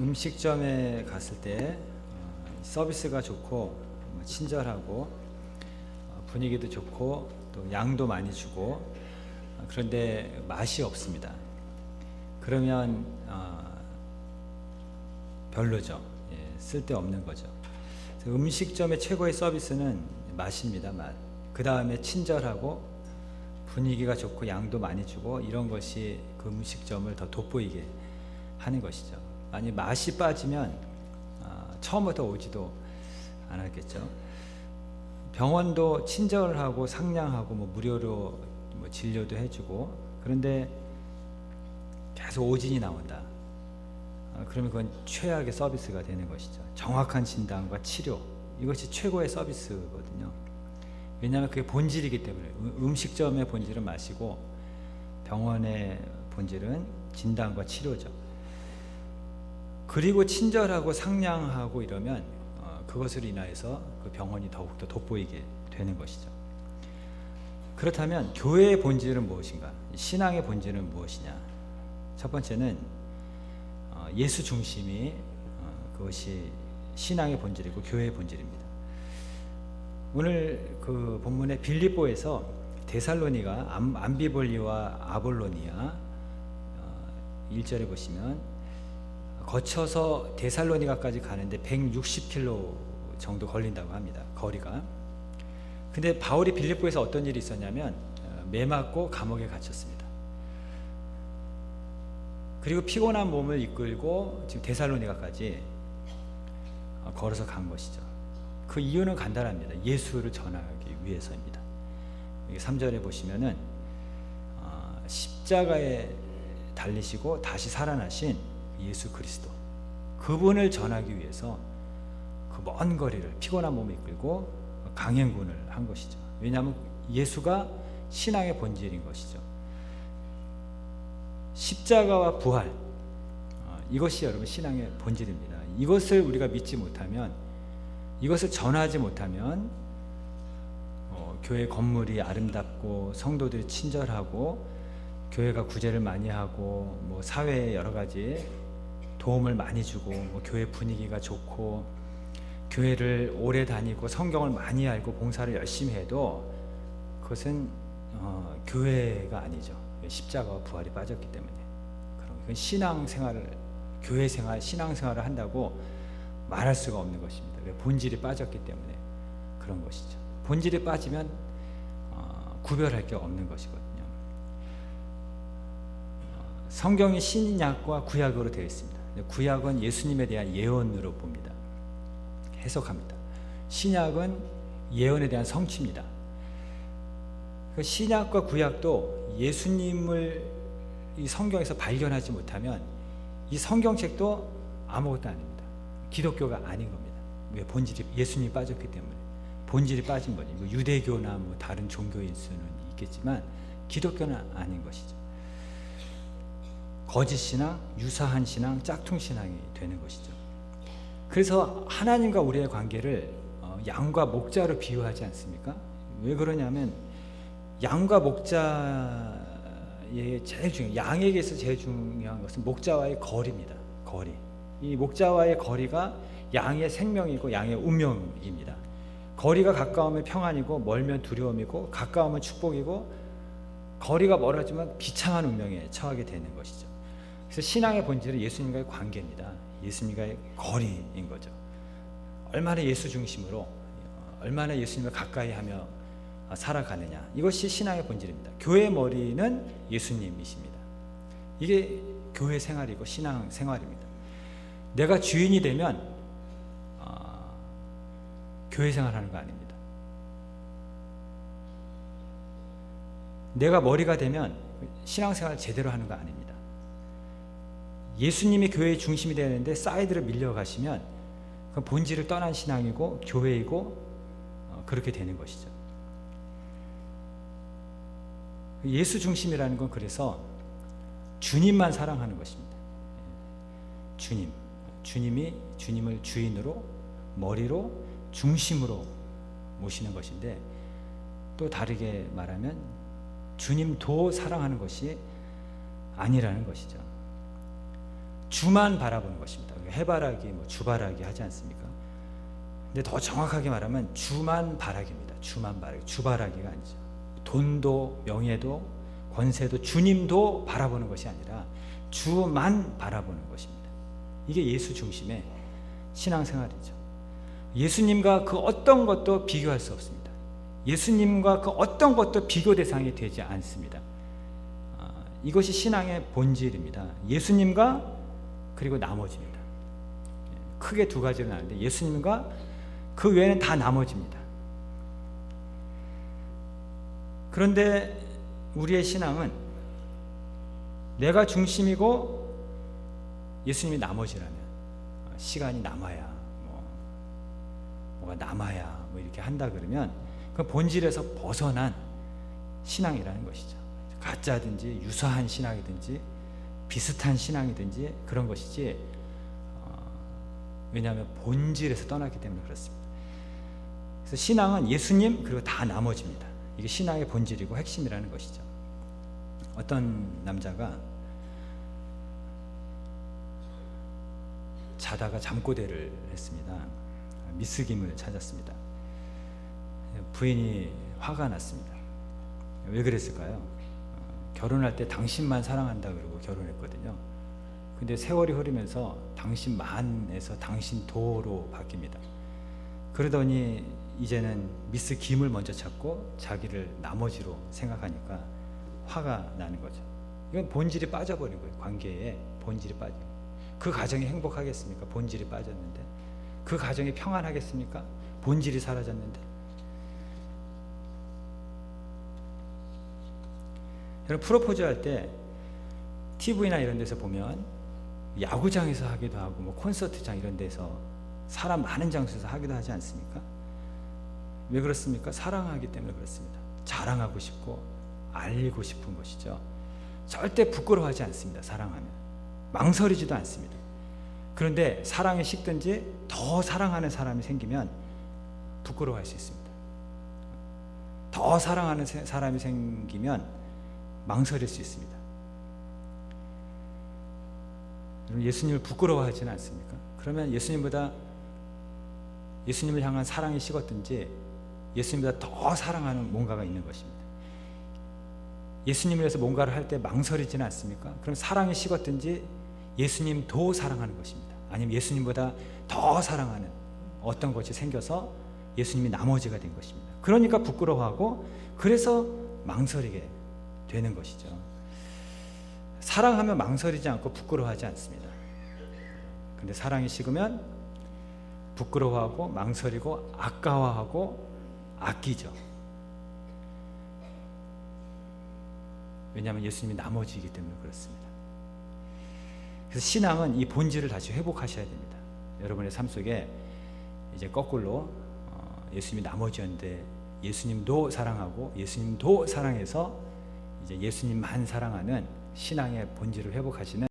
음식점에 갔을 때 서비스가 좋고 친절하고 분위기도 좋고 또 양도 많이 주고 그런데 맛이 없습니다. 그러면 별로죠. 쓸데없는 거죠. 음식점의 최고의 서비스는 맛입니다. 맛. 그 다음에 친절하고 분위기가 좋고 양도 많이 주고 이런 것이 그 음식점을 더 돋보이게 하는 것이죠. 만약 맛이 빠지면 처음부터 오지도 않았겠죠. 병원도 친절하고 상냥하고 무료로 진료도 해주고 그런데 계속 오진이 나온다. 그러면 그건 최악의 서비스가 되는 것이죠. 정확한 진단과 치료, 이것이 최고의 서비스거든요. 왜냐하면 그게 본질이기 때문에. 음식점의 본질은 맛이고 병원의 본질은 진단과 치료죠. 그리고 친절하고 상냥하고 이러면 그것을 인하여서 그 병원이 더욱더 돋보이게 되는 것이죠. 그렇다면 교회의 본질은 무엇인가? 신앙의 본질은 무엇이냐? 첫 번째는 예수 중심이 그것이 신앙의 본질이고 교회의 본질입니다. 오늘 그 본문의 빌립보에서 데살로니가 암비볼리와 아볼로니아 1절에 보시면 거쳐서 데살로니가까지 가는데 160km 정도 걸린다고 합니다. 거리가. 근데 바울이 빌립보에서 어떤 일이 있었냐면 매 맞고 감옥에 갇혔습니다. 그리고 피곤한 몸을 이끌고 지금 데살로니가까지 걸어서 간 것이죠. 그 이유는 간단합니다. 예수를 전하기 위해서입니다. 3절에 보시면은 십자가에 달리시고 다시 살아나신 예수 그리스도, 그분을 전하기 위해서 그 먼 거리를 피곤한 몸을 이끌고 강행군을 한 것이죠. 왜냐하면 예수가 신앙의 본질인 것이죠. 십자가와 부활, 이것이 여러분 신앙의 본질입니다. 이것을 우리가 믿지 못하면, 이것을 전하지 못하면 교회 건물이 아름답고 성도들이 친절하고 교회가 구제를 많이 하고 사회에 여러 가지 도움을 많이 주고 교회 분위기가 좋고 교회를 오래 다니고 성경을 많이 알고 봉사를 열심히 해도 그것은 교회가 아니죠. 십자가와 부활이 빠졌기 때문에. 그건 신앙생활을, 교회생활, 신앙생활을 한다고 말할 수가 없는 것입니다. 왜? 본질이 빠졌기 때문에 그런 것이죠. 본질이 빠지면 구별할 게 없는 것이거든요. 성경이 신약과 구약으로 되어 있습니다. 구약은 예수님에 대한 예언으로 봅니다. 해석합니다. 신약은 예언에 대한 성취입니다. 신약과 구약도 예수님을 이 성경에서 발견하지 못하면 이 성경책도 아무것도 아닙니다. 기독교가 아닌 겁니다. 왜? 본질이 예수님이 빠졌기 때문에. 본질이 빠진 거지. 유대교나 다른 종교일 수는 있겠지만 기독교는 아닌 것이죠. 거짓 신앙, 유사한 신앙, 짝퉁 신앙이 되는 것이죠. 그래서 하나님과 우리의 관계를 양과 목자로 비유하지 않습니까? 왜 그러냐면 양과 목자의 양에게서 제일 중요한 것은 목자와의 거리입니다. 거리. 이 목자와의 거리가 양의 생명이고 양의 운명입니다. 거리가 가까우면 평안이고 멀면 두려움이고 가까우면 축복이고 거리가 멀어지면 비참한 운명에 처하게 되는 것이죠. 그래서 신앙의 본질은 예수님과의 관계입니다. 예수님과의 거리인 거죠. 얼마나 예수 중심으로, 얼마나 예수님을 가까이 하며 살아가느냐, 이것이 신앙의 본질입니다. 교회 머리는 예수님이십니다. 이게 교회 생활이고 신앙 생활입니다. 내가 주인이 되면 교회 생활하는 거 아닙니다. 내가 머리가 되면 신앙 생활 제대로 하는 거 아닙니다. 예수님이 교회의 중심이 되는데 사이드로 밀려가시면 그 본질을 떠난 신앙이고 교회이고 그렇게 되는 것이죠. 예수 중심이라는 건 그래서 주님만 사랑하는 것입니다. 주님이 주님을 주인으로, 머리로, 중심으로 모시는 것인데, 또 다르게 말하면 주님도 사랑하는 것이 아니라는 것이죠. 주만 바라보는 것입니다. 해바라기, 주바라기 하지 않습니까? 근데 더 정확하게 말하면 주만 바라기입니다. 주만 바라기, 주바라기가 아니죠. 돈도 명예도 권세도 주님도 바라보는 것이 아니라 주만 바라보는 것입니다. 이게 예수 중심의 신앙생활이죠. 예수님과 그 어떤 것도 비교할 수 없습니다. 예수님과 그 어떤 것도 비교 대상이 되지 않습니다. 이것이 신앙의 본질입니다. 예수님과 그리고 나머지입니다. 크게 두 가지로 나누는데 예수님과 그 외에는 다 나머지입니다. 그런데 우리의 신앙은 내가 중심이고 예수님이 나머지라면, 시간이 남아야 뭐가 남아야 이렇게 한다 그러면 그 본질에서 벗어난 신앙이라는 것이죠. 가짜든지 유사한 신앙이든지 비슷한 신앙이든지 그런 것이지, 왜냐하면 본질에서 떠났기 때문에 그렇습니다. 그래서 신앙은 예수님 그리고 다 나머지입니다. 이게 신앙의 본질이고 핵심이라는 것이죠. 어떤 남자가 자다가 잠꼬대를 했습니다. 미스김을 찾았습니다. 부인이 화가 났습니다. 왜 그랬을까요? 결혼할 때 당신만 사랑한다 그러고 결혼했거든요. 근데 세월이 흐르면서 당신만에서 당신도로 바뀝니다. 그러더니 이제는 미스 김을 먼저 찾고 자기를 나머지로 생각하니까 화가 나는 거죠. 이건 본질이 빠져버린 거예요. 관계에 본질이 빠져. 그 가정이 행복하겠습니까? 본질이 빠졌는데. 그 가정이 평안하겠습니까? 본질이 사라졌는데. 여러분, 프로포즈 할 때 TV나 이런 데서 보면 야구장에서 하기도 하고 콘서트장 이런 데서 사람 많은 장소에서 하기도 하지 않습니까? 왜 그렇습니까? 사랑하기 때문에 그렇습니다. 자랑하고 싶고 알리고 싶은 것이죠. 절대 부끄러워하지 않습니다. 사랑하면 망설이지도 않습니다. 그런데 사랑에 식든지 더 사랑하는 사람이 생기면 부끄러워할 수 있습니다. 더 사랑하는 사람이 생기면 망설일 수 있습니다. 예수님을 부끄러워하지는 않습니까? 그러면 예수님을 향한 사랑이 식었든지 예수님보다 더 사랑하는 뭔가가 있는 것입니다. 예수님을 위해서 뭔가를 할 때 망설이지는 않습니까? 그럼 사랑이 식었든지 예수님도 사랑하는 것입니다. 아니면 예수님보다 더 사랑하는 어떤 것이 생겨서 예수님이 나머지가 된 것입니다. 그러니까 부끄러워하고 그래서 망설이게 되는 것이죠. 사랑하면 망설이지 않고 부끄러워하지 않습니다. 그런데 사랑이 식으면 부끄러워하고 망설이고 아까워하고 아끼죠. 왜냐하면 예수님이 나머지이기 때문에 그렇습니다. 그래서 신앙은 이 본질을 다시 회복하셔야 됩니다. 여러분의 삶 속에 이제 거꾸로 예수님이 나머지였는데 예수님도 사랑하고 예수님도 사랑해서 이제 예수님만 사랑하는 신앙의 본질을 회복하시는